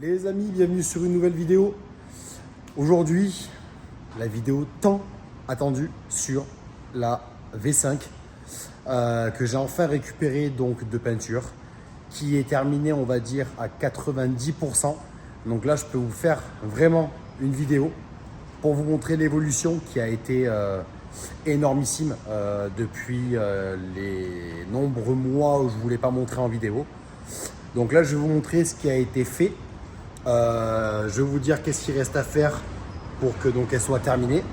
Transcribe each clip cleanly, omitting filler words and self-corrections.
Les amis, bienvenue sur une nouvelle vidéo. Aujourd'hui, la vidéo tant attendue sur la V5 que j'ai enfin récupéré donc de peinture qui est terminée, on va dire, à 90%. Donc là, je peux vous faire vraiment une vidéo pour vous montrer l'évolution qui a été énormissime depuis les nombreux mois où je ne voulais pas montrer en vidéo. Donc là, je vais vous montrer ce qui a été fait. Je vais vous dire qu'est-ce qu'il reste à faire pour que donc elle soit terminée.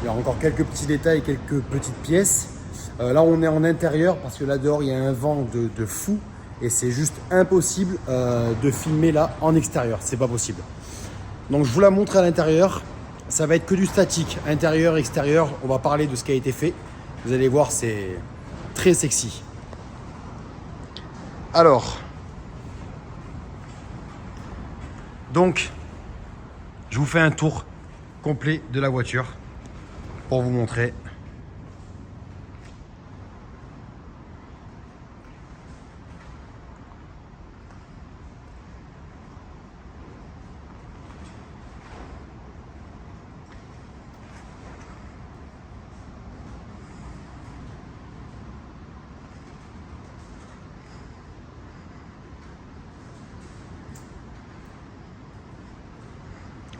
Il y a encore quelques petits détails, quelques petites pièces. Là, on est en intérieur parce que là dehors, il y a un vent de fou et c'est juste impossible de filmer là en extérieur. C'est pas possible. Donc, je vous la montre à l'intérieur. Ça va être que du statique, intérieur, extérieur. On va parler de ce qui a été fait. Vous allez voir, c'est très sexy. Alors, donc, je vous fais un tour complet de la voiture pour vous montrer.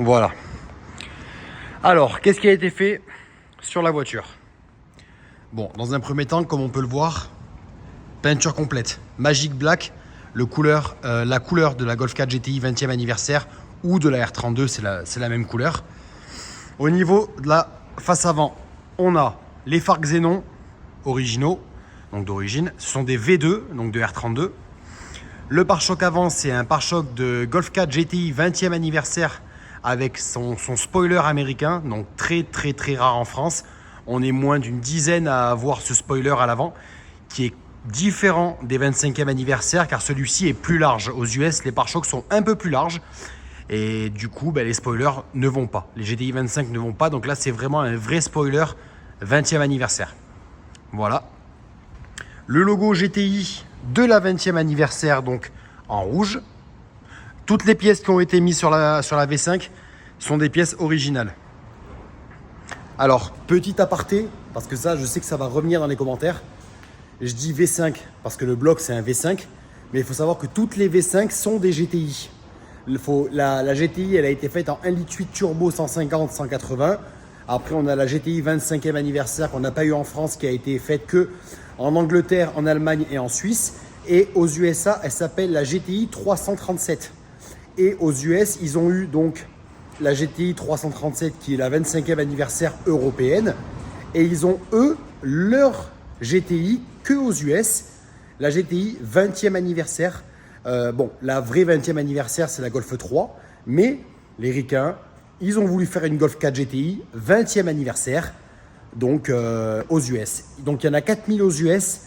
Voilà. Alors, qu'est-ce qui a été fait sur la voiture? Bon, dans un premier temps, comme on peut le voir, peinture complète. Magic Black, la couleur de la Golf 4 GTI 20e anniversaire ou de la R32, c'est la même couleur. Au niveau de la face avant, on a les phares xénon originaux, donc d'origine. Ce sont des V2, donc de R32. Le pare-choc avant, c'est un pare-choc de Golf 4 GTI 20e anniversaire avec son spoiler américain, donc très rare en France. On est moins d'une dizaine à avoir ce spoiler à l'avant, qui est différent des 25e anniversaire, car celui-ci est plus large. Aux US, les pare-chocs sont un peu plus larges, et du coup, les spoilers ne vont pas. Les GTI 25 ne vont pas, donc là, c'est vraiment un vrai spoiler 20e anniversaire. Voilà. Le logo GTI de la 20e anniversaire, donc en rouge. Toutes les pièces qui ont été mises sur la V5 sont des pièces originales. Alors, petit aparté, parce que ça, je sais que ça va revenir dans les commentaires. Je dis V5 parce que le bloc, c'est un V5. Mais il faut savoir que toutes les V5 sont des GTI. La GTI, elle a été faite en 1,8 litre turbo 150-180. Après, on a la GTI 25e anniversaire qu'on n'a pas eu en France, qui a été faite que en Angleterre, en Allemagne et en Suisse. Et aux USA, elle s'appelle la GTI 337. Et aux US, ils ont eu donc la GTI 337 qui est la 25e anniversaire européenne. Et ils ont, eux, leur GTI que aux US, la GTI 20e anniversaire. Bon, la vraie 20e anniversaire, c'est la Golf 3. Mais les ricains, ils ont voulu faire une Golf 4 GTI 20e anniversaire, donc aux US. Donc il y en a 4000 aux US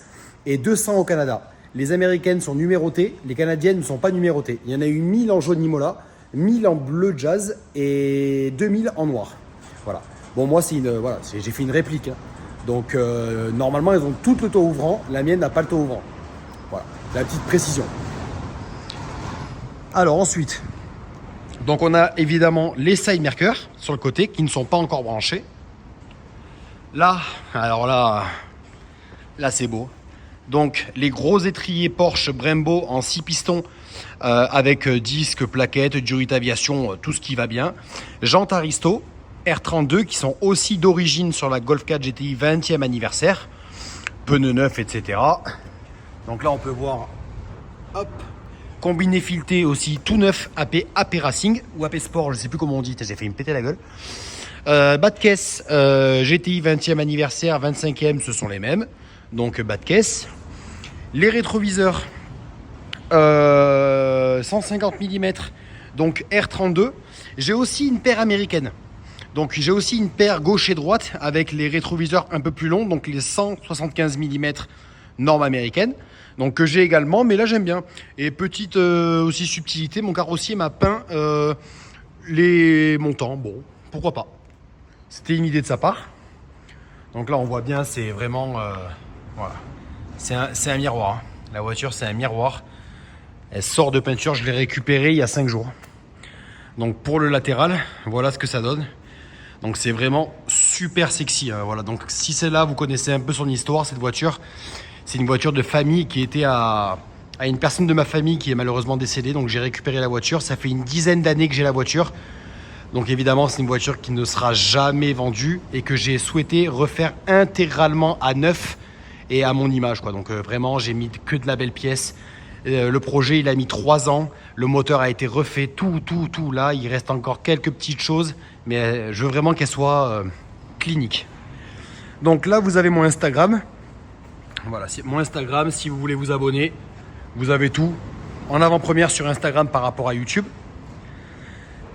et 200 au Canada. Les américaines sont numérotées, les canadiennes ne sont pas numérotées. Il y en a eu 1000 en jaune Imola, 1000 en bleu jazz et 2000 en noir. Voilà. Bon, moi, j'ai fait une réplique. Hein. Donc, normalement, elles ont toutes le toit ouvrant. La mienne n'a pas le toit ouvrant. Voilà, la petite précision. Alors, ensuite, donc on a évidemment les side markers sur le côté qui ne sont pas encore branchés. Là, alors là c'est beau. Donc les gros étriers Porsche Brembo en 6 pistons avec disques, plaquettes, durite aviation, tout ce qui va bien. Jantes Aristo R32 qui sont aussi d'origine sur la Golf 4 GTI 20e anniversaire. Pneus neufs, etc. Donc là on peut voir, hop, combiné fileté aussi tout neuf AP Racing ou AP Sport, je sais plus comment on dit, j'ai fait me péter la gueule. Bas de caisse GTI 20e anniversaire, 25e, ce sont les mêmes. Donc bas de caisse. Les rétroviseurs 150 mm, donc R32. J'ai aussi une paire américaine. Donc j'ai aussi une paire gauche et droite avec les rétroviseurs un peu plus longs, donc les 175 mm norme américaine. Donc que j'ai également, mais là j'aime bien. Et petite aussi subtilité, mon carrossier m'a peint les montants. Bon, pourquoi pas. C'était une idée de sa part. Donc là on voit bien, c'est vraiment... voilà. C'est un miroir. Hein. La voiture, c'est un miroir. Elle sort de peinture, je l'ai récupérée il y a 5 jours. Donc pour le latéral, voilà ce que ça donne. Donc c'est vraiment super sexy. Voilà. Donc si celle-là, vous connaissez un peu son histoire, cette voiture, c'est une voiture de famille qui était à une personne de ma famille qui est malheureusement décédée. Donc j'ai récupéré la voiture. Ça fait une dizaine d'années que j'ai la voiture. Donc évidemment, c'est une voiture qui ne sera jamais vendue et que j'ai souhaité refaire intégralement à neuf et à mon image, quoi. Donc vraiment, j'ai mis que de la belle pièce. Le projet, il a mis 3 ans. Le moteur a été refait, tout. Là, il reste encore quelques petites choses, mais je veux vraiment qu'elle soit clinique. Donc là, vous avez mon Instagram. Voilà, c'est mon Instagram. Si vous voulez vous abonner, vous avez tout en avant-première sur Instagram par rapport à YouTube.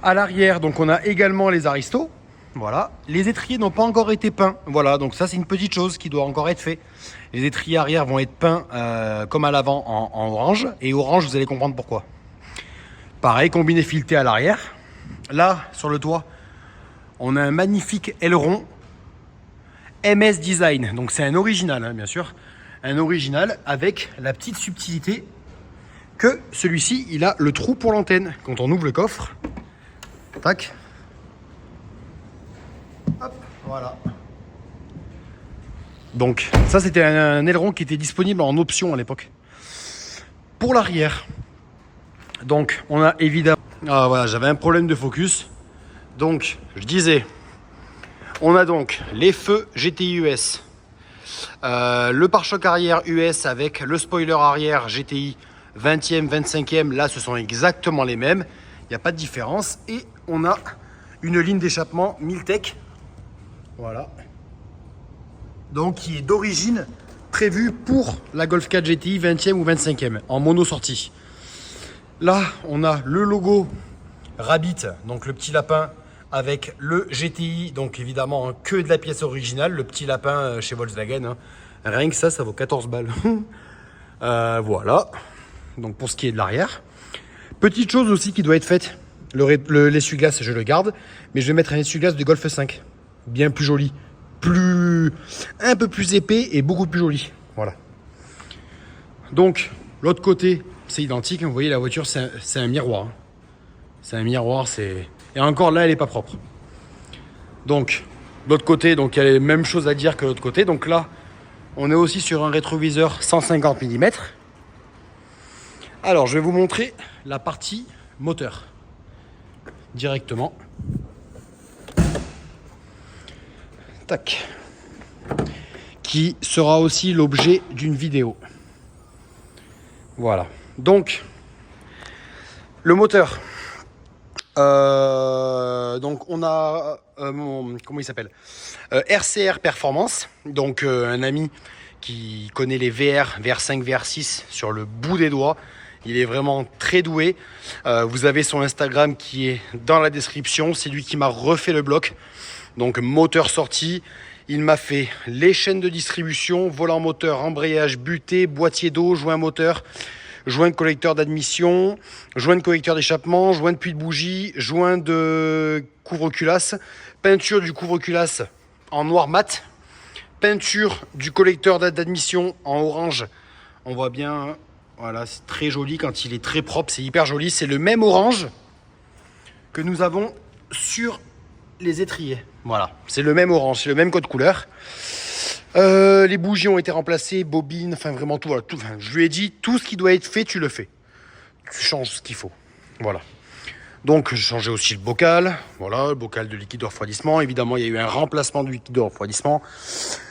À l'arrière, donc on a également les aristos. Voilà. Les étriers n'ont pas encore été peints. Voilà, donc ça c'est une petite chose qui doit encore être fait. Les étriers arrière vont être peints comme à l'avant en orange. Et orange, vous allez comprendre pourquoi. Pareil, combiné fileté à l'arrière. Là, sur le toit, on a un magnifique aileron MS Design. Donc c'est un original, hein, bien sûr. Un original avec la petite subtilité que celui-ci, il a le trou pour l'antenne. Quand on ouvre le coffre, tac. Hop, voilà. Donc ça c'était un aileron qui était disponible en option à l'époque. Pour l'arrière, donc on a évidemment... Ah voilà, j'avais un problème de focus. Donc je disais, on a donc les feux GTI US, le pare-choc arrière US avec le spoiler arrière GTI 20e, 25e. Là ce sont exactement les mêmes, il n'y a pas de différence. Et on a une ligne d'échappement Miltech. Voilà. Donc qui est d'origine prévue pour la Golf 4 GTI 20e ou 25e en mono sortie. Là, on a le logo Rabbit, donc le petit lapin avec le GTI, donc évidemment que de la pièce originale, le petit lapin chez Volkswagen. Hein. Rien que ça vaut 14 balles. Voilà. Donc pour ce qui est de l'arrière. Petite chose aussi qui doit être faite, l'essuie-glace je le garde, mais je vais mettre un essuie-glace de Golf 5, bien plus joli, un peu plus épais et beaucoup plus joli. Voilà. Donc l'autre côté c'est identique, vous voyez la voiture c'est un miroir. Hein. C'est un miroir, et encore là elle est pas propre. Donc l'autre côté, donc il y a les mêmes choses à dire que l'autre côté. Donc là on est aussi sur un rétroviseur 150 mm. Alors je vais vous montrer la partie moteur directement. Tac. Qui sera aussi l'objet d'une vidéo. Voilà. Donc le moteur. Donc on a comment il s'appelle, RCR Performance. Donc un ami qui connaît les VR, VR5, VR6 sur le bout des doigts. Il est vraiment très doué. Vous avez son Instagram qui est dans la description. C'est lui qui m'a refait le bloc. Donc moteur sorti. Il m'a fait les chaînes de distribution, volant moteur, embrayage, butée, boîtier d'eau, joint moteur, joint de collecteur d'admission, joint de collecteur d'échappement, joint de puits de bougie, joint de couvre-culasse, peinture du couvre-culasse en noir mat, peinture du collecteur d'admission en orange. On voit bien, voilà, c'est très joli quand il est très propre, c'est hyper joli. C'est le même orange que nous avons sur les étriers. Voilà, c'est le même orange, c'est le même code couleur. Les bougies ont été remplacées, bobines, enfin vraiment tout, voilà, tout. Enfin, je lui ai dit, tout ce qui doit être fait, tu le fais. Tu changes ce qu'il faut. Voilà. Donc, j'ai changé aussi le bocal. Voilà, le bocal de liquide de refroidissement. Évidemment, il y a eu un remplacement du liquide de refroidissement.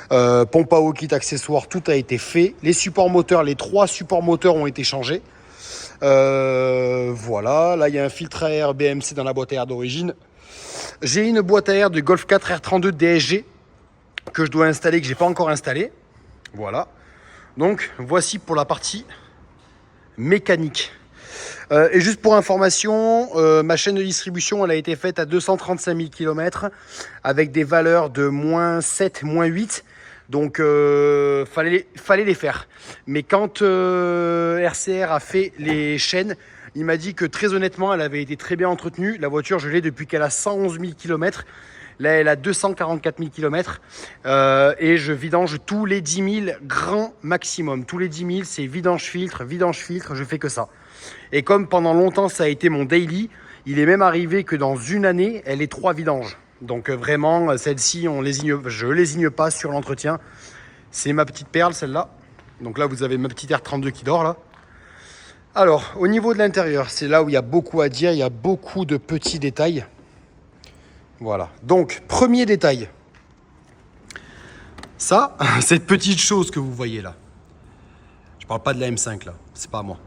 Pompe à eau, kit accessoire, tout a été fait. Les supports moteurs, les 3 supports moteurs ont été changés. Voilà, là, il y a un filtre à air BMC dans la boîte à air d'origine. J'ai une boîte à air de Golf 4 R32 DSG que je dois installer, que j'ai pas encore installé. Voilà. Donc voici pour la partie mécanique. Et juste pour information, ma chaîne de distribution elle a été faite à 235 000 km avec des valeurs de -7, -8. Donc fallait les faire. Mais quand RCR a fait les chaînes, il m'a dit que très honnêtement elle avait été très bien entretenue. La voiture je l'ai depuis qu'elle a 111 000 km. Là, elle a 244 000 km et je vidange tous les 10 000 grand maximum. Tous les 10 000, c'est vidange-filtre, je fais que ça. Et comme pendant longtemps ça a été mon daily, il est même arrivé que dans une année, elle ait 3 vidanges. Donc vraiment, celle-ci, je lésigne pas sur l'entretien. C'est ma petite perle, celle-là. Donc là, vous avez ma petite R32 qui dort, là. Alors, au niveau de l'intérieur, c'est là où il y a beaucoup à dire. Il y a beaucoup de petits détails. Voilà. Donc, premier détail. Ça, cette petite chose que vous voyez là. Je parle pas de la M5, là. C'est pas à moi.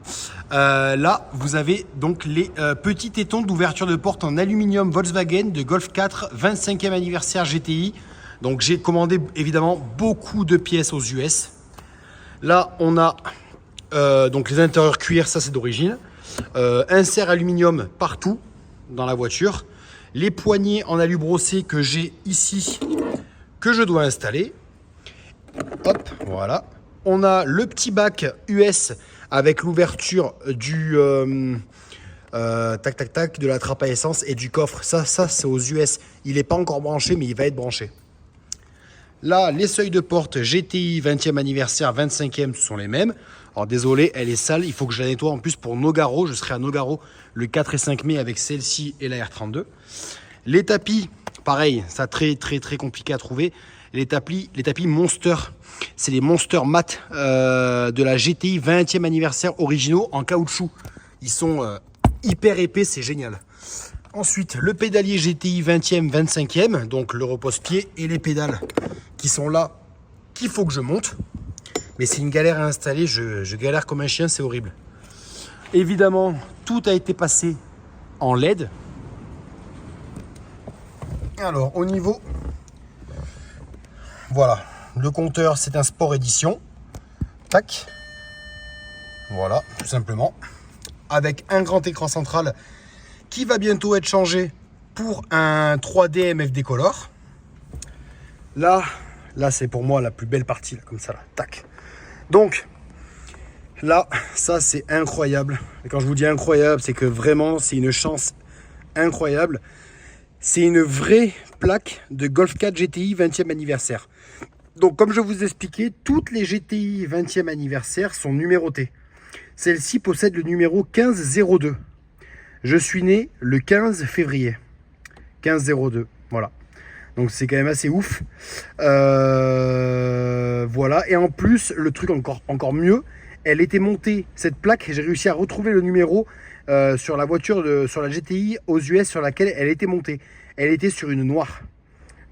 Là, vous avez donc les petits tétons d'ouverture de porte en aluminium Volkswagen de Golf 4 25e anniversaire GTI. Donc j'ai commandé évidemment beaucoup de pièces aux US. Là, on a donc les intérieurs cuir, ça c'est d'origine. Insert aluminium partout dans la voiture. Les poignées en alu brossé que j'ai ici, que je dois installer. Hop, voilà. On a le petit bac US avec l'ouverture du de la trappe à essence et du coffre. Ça c'est aux US. Il n'est pas encore branché, mais il va être branché. Là, les seuils de porte GTI 20e anniversaire, 25e sont les mêmes. Alors désolé, elle est sale, il faut que je la nettoie en plus pour Nogaro. Je serai à Nogaro le 4 et 5 mai avec celle-ci et la R32. Les tapis, pareil, ça très compliqué à trouver. Les tapis Monster, c'est les Monster Mat de la GTI 20e anniversaire originaux en caoutchouc. Ils sont hyper épais, c'est génial. Ensuite, le pédalier GTI 20e, 25e, donc le repose-pied et les pédales qui sont là, qu'il faut que je monte. Mais c'est une galère à installer, je galère comme un chien, c'est horrible. Évidemment, tout a été passé en LED. Alors, au niveau... Voilà, le compteur, c'est un Sport Edition. Tac. Voilà, tout simplement. Avec un grand écran central qui va bientôt être changé pour un 3D MFD Color. Là c'est pour moi la plus belle partie, là, comme ça, là. Tac. Donc, là, ça c'est incroyable. Et quand je vous dis incroyable, c'est que vraiment, c'est une chance incroyable. C'est une vraie plaque de Golf 4 GTI 20e anniversaire. Donc, comme je vous expliquais, toutes les GTI 20e anniversaire sont numérotées. Celle-ci possède le numéro 1502. Je suis né le 15 février. 1502, voilà. Donc c'est quand même assez ouf. Voilà. Et en plus, le truc encore mieux, elle était montée, cette plaque, j'ai réussi à retrouver le numéro sur la voiture, sur la GTI aux US sur laquelle elle était montée. Elle était sur une noire.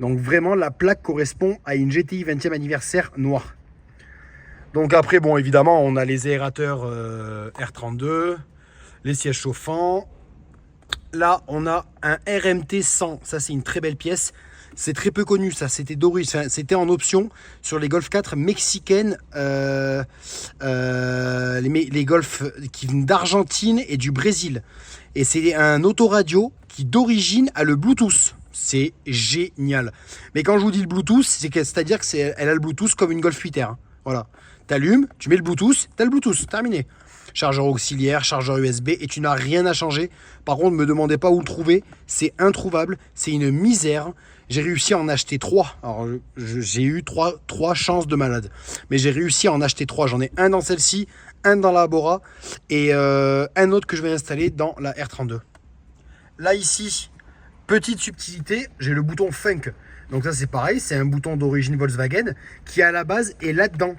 Donc vraiment, la plaque correspond à une GTI 20e anniversaire noire. Donc après, bon, évidemment, on a les aérateurs R32, les sièges chauffants. Là, on a un RMT 100. Ça, c'est une très belle pièce. C'est très peu connu, ça. C'était d'origine. C'était en option sur les Golf 4 mexicaines. Les Golf qui viennent d'Argentine et du Brésil. Et c'est un autoradio qui, d'origine, a le Bluetooth. C'est génial. Mais quand je vous dis le Bluetooth, c'est-à-dire qu'elle a le Bluetooth comme une Golf 8R. Hein. Voilà. T'allumes, tu mets le Bluetooth, t'as le Bluetooth. Terminé. Chargeur auxiliaire, chargeur USB, et tu n'as rien à changer. Par contre, ne me demandez pas où le trouver, c'est introuvable, c'est une misère. J'ai réussi à en acheter 3. Alors, j'ai eu 3 chances de malade. Mais j'ai réussi à en acheter 3. J'en ai un dans celle-ci, un dans la Bora, et un autre que je vais installer dans la R32. Là, ici, petite subtilité, j'ai le bouton Funk. Donc ça, c'est pareil, c'est un bouton d'origine Volkswagen qui, à la base, est là-dedans.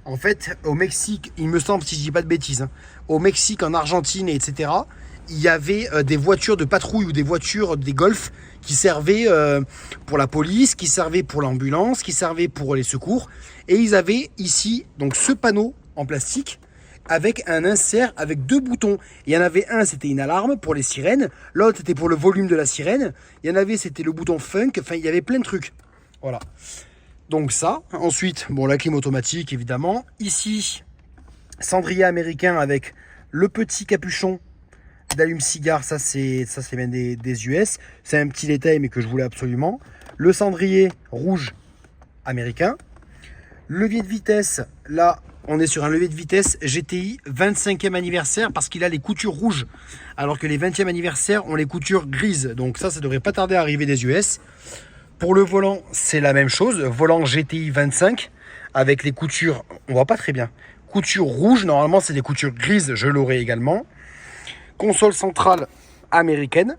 En fait, au Mexique, il me semble, si je dis pas de bêtises, hein, au Mexique, en Argentine, etc., il y avait des voitures de patrouille ou des voitures, des Golf, qui servaient pour la police, qui servaient pour l'ambulance, qui servaient pour les secours. Et ils avaient ici donc ce panneau en plastique avec un insert avec 2 boutons. Il y en avait un, c'était une alarme pour les sirènes. L'autre, c'était pour le volume de la sirène. Il y en avait, c'était le bouton Funk. Enfin, il y avait plein de trucs. Voilà. Donc ça, ensuite, bon, la clim automatique évidemment. Ici, cendrier américain avec le petit capuchon d'allume-cigare, ça c'est bien des US. C'est un petit détail mais que je voulais absolument. Le cendrier rouge américain. Levier de vitesse, là on est sur un levier de vitesse GTI 25e anniversaire parce qu'il a les coutures rouges. Alors que les 20e anniversaires ont les coutures grises. Donc ça devrait pas tarder à arriver des US. Pour le volant, c'est la même chose. Volant GTI 25 avec les coutures, on voit pas très bien. Coutures rouges, normalement c'est des coutures grises, je l'aurai également. Console centrale américaine.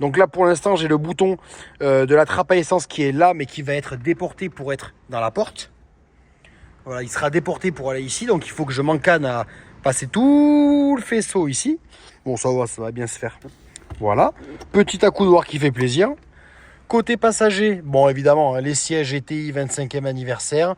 Donc là pour l'instant j'ai le bouton de la trappe à essence qui est là mais qui va être déporté pour être dans la porte. Voilà, il sera déporté pour aller ici, donc il faut que je m'encane à passer tout le faisceau ici. Bon ça va bien se faire. Voilà, petit accoudoir qui fait plaisir. Côté passager, bon évidemment les sièges GTI 25e anniversaire.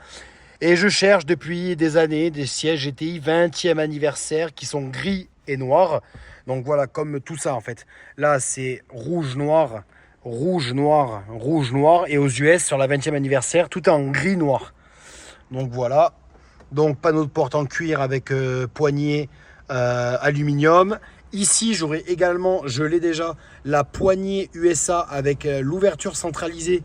Et je cherche depuis des années des sièges GTI 20e anniversaire qui sont gris et noirs. Donc voilà, comme tout ça en fait. Là c'est rouge, noir, rouge, noir, rouge, noir. Et aux US sur la 20e anniversaire, tout est en gris, noir. Donc voilà. Donc panneau de porte en cuir avec poignée aluminium. Ici j'aurai également, je l'ai déjà, la poignée USA avec l'ouverture centralisée.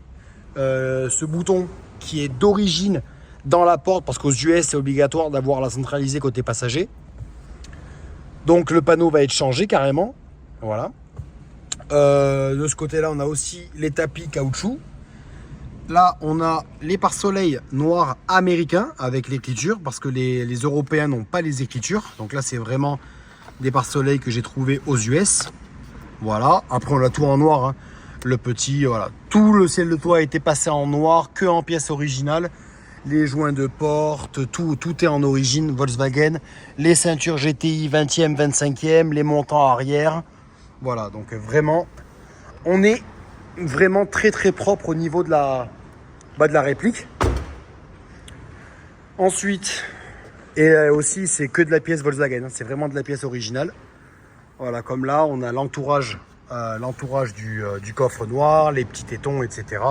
Ce bouton qui est d'origine dans la porte, parce qu'aux US c'est obligatoire d'avoir la centralisée côté passager. Donc le panneau va être changé carrément. Voilà. De ce côté là on a aussi les tapis caoutchouc. Là on a les pare-soleil noirs américains avec l'écriture, parce que les Européens n'ont pas les écritures. Donc là c'est vraiment des pare-soleil que j'ai trouvé aux US. Voilà, après on a tout en noir, hein. Le petit, voilà, tout le ciel de toit a été passé en noir, que en pièces originales. Les joints de porte, tout est en origine Volkswagen. Les ceintures GTI 20e, 25e, les montants arrière. Voilà, donc vraiment, on est vraiment très très propre au niveau de la réplique. Ensuite, et aussi c'est que de la pièce Volkswagen, hein, c'est vraiment de la pièce originale. Voilà, comme là, on a l'entourage du coffre noir, les petits tétons, etc.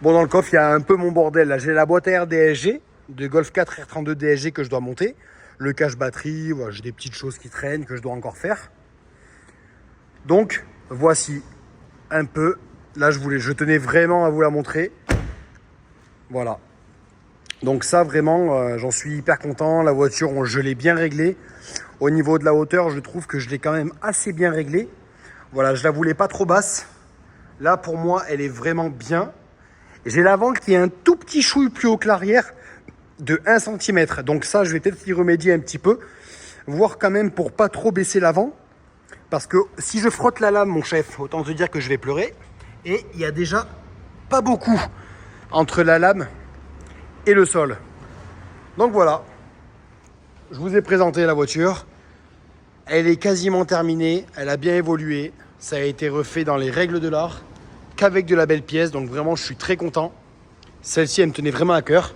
Bon, dans le coffre, il y a un peu mon bordel. Là, j'ai la boîte à air DSG, de Golf 4 R32 DSG que je dois monter. Le cache batterie, voilà, j'ai des petites choses qui traînent que je dois encore faire. Donc, voici un peu. Là, je tenais vraiment à vous la montrer. Voilà. Donc ça, vraiment, j'en suis hyper content. La voiture, je l'ai bien réglée. Au niveau de la hauteur, je trouve que je l'ai quand même assez bien réglée. Voilà, je la voulais pas trop basse. Là, pour moi, elle est vraiment bien. J'ai l'avant qui est un tout petit chouille plus haut que l'arrière de 1 cm. Donc ça, je vais peut-être y remédier un petit peu. Voir quand même pour pas trop baisser l'avant. Parce que si je frotte la lame, mon chef, autant te dire que je vais pleurer. Et il y a déjà pas beaucoup entre la lame et le sol. Donc voilà. Je vous ai présenté la voiture. Elle est quasiment terminée. Elle a bien évolué. Ça a été refait dans les règles de l'art. Qu'avec de la belle pièce, donc vraiment je suis très content. Celle-ci elle me tenait vraiment à cœur.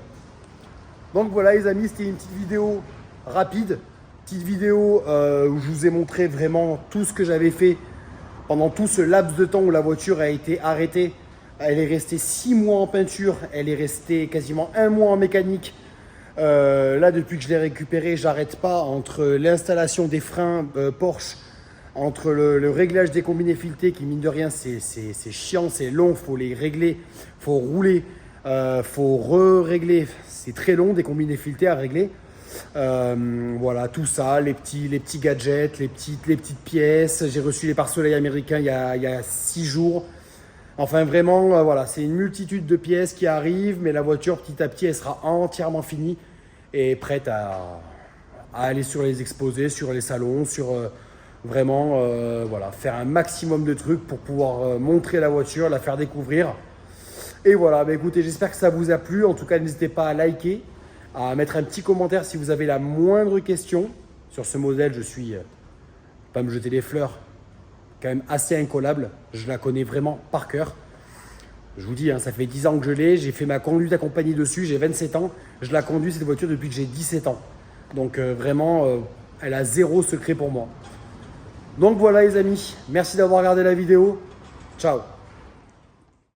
Donc voilà les amis, c'était une petite vidéo rapide, petite vidéo où je vous ai montré vraiment tout ce que j'avais fait pendant tout ce laps de temps où la voiture a été arrêtée. Elle est restée 6 mois en peinture, elle est restée quasiment 1 mois en mécanique. Là depuis que je l'ai récupérée, j'arrête pas entre l'installation des freins Porsche, entre le réglage des combinés filetés qui mine de rien c'est chiant, c'est long, faut les régler, faut rouler, faut re-régler, c'est très long des combinés filetés à régler. Voilà tout ça, les petits gadgets, les petites pièces. J'ai reçu les pare-soleil américains il y a 6 jours. Enfin vraiment voilà, c'est une multitude de pièces qui arrivent, mais la voiture petit à petit elle sera entièrement finie et prête à aller sur les exposés, sur les salons, sur vraiment, voilà, faire un maximum de trucs pour pouvoir montrer la voiture, la faire découvrir. Et voilà, bah écoutez, j'espère que ça vous a plu. En tout cas, n'hésitez pas à liker, à mettre un petit commentaire si vous avez la moindre question sur ce modèle. Je suis, pas me jeter des fleurs, quand même assez incollable. Je la connais vraiment par cœur. Je vous dis, hein, ça fait 10 ans que je l'ai. J'ai fait ma conduite accompagnée dessus. J'ai 27 ans. Je la conduis cette voiture depuis que j'ai 17 ans. Donc vraiment, elle a 0 secret pour moi. Donc voilà les amis, merci d'avoir regardé la vidéo. Ciao.